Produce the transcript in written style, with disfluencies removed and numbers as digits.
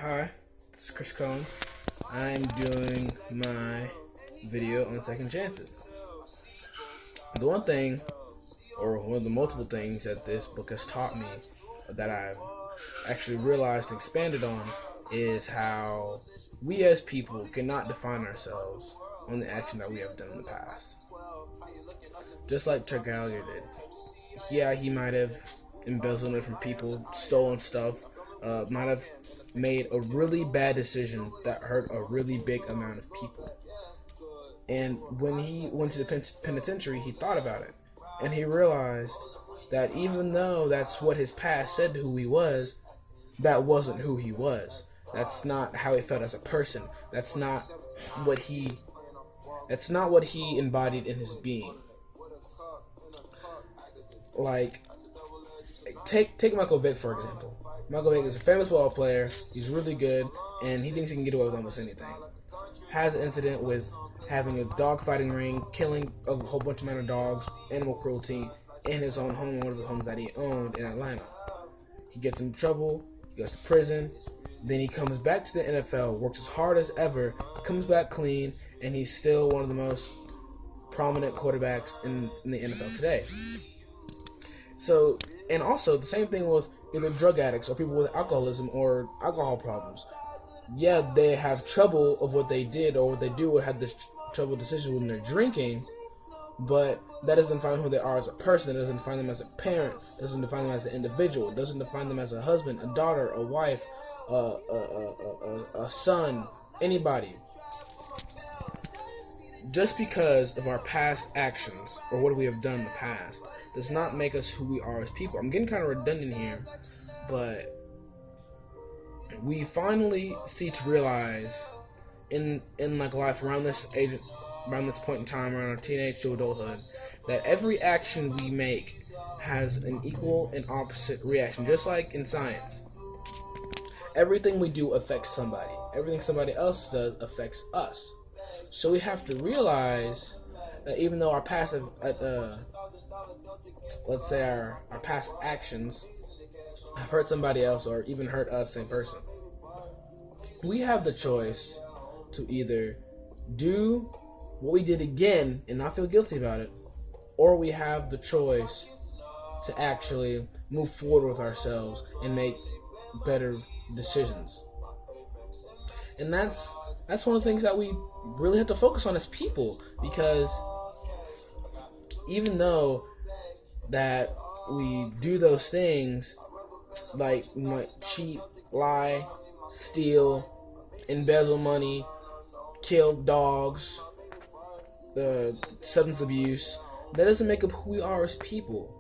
Hi, this is Chris Cohens. I'm doing my video on second chances. The one thing, or one of the multiple things that this book has taught me that I've actually realized and expanded on is how we as people cannot define ourselves on the action that we have done in the past. Just like Chuck Gallagher did. Yeah, he might have embezzled it from people, stolen stuff, might have made a really bad decision that hurt a really big amount of people. And when he went to the penitentiary, he thought about it. And he realized that even though that's what his past said who he was, that wasn't who he was. That's not how he felt as a person. That's not what he embodied in his being. Like, take Michael Vick, for example. Michael Vick is a famous ball player. He's really good, and he thinks he can get away with almost anything. Has an incident with having a dog fighting ring, killing a whole bunch of dogs, animal cruelty, in his own home, one of the homes that he owned in Atlanta. He gets in trouble, he goes to prison, then he comes back to the NFL, works as hard as ever, comes back clean, and he's still one of the most prominent quarterbacks in the NFL today. So, and also the same thing with either drug addicts or people with alcoholism or alcohol problems. Yeah, they have trouble of what they did or what they do or have this trouble decision when they're drinking, but that doesn't define who they are as a person. It doesn't define them as a parent. It doesn't define them as an individual. It doesn't define them as a husband, a daughter, a wife, a son, anybody. Just because of our past actions or what we have done in the past does not make us who we are as people. I'm getting kind of redundant here, but we finally see to realize in like life around this age, around this point in time, around our teenage to adulthood, that every action we make has an equal and opposite reaction. Just like in science, everything we do affects somebody. Everything somebody else does affects us. So we have to realize that even though our past, let's say our past actions have hurt somebody else or even hurt us, same person, we have the choice to either do what we did again and not feel guilty about it, or we have the choice to actually move forward with ourselves and make better decisions. And that's one of the things that we really have to focus on as people, because even though that we do those things, like we might cheat, lie, steal, embezzle money, kill dogs, substance abuse, that doesn't make up who we are as people.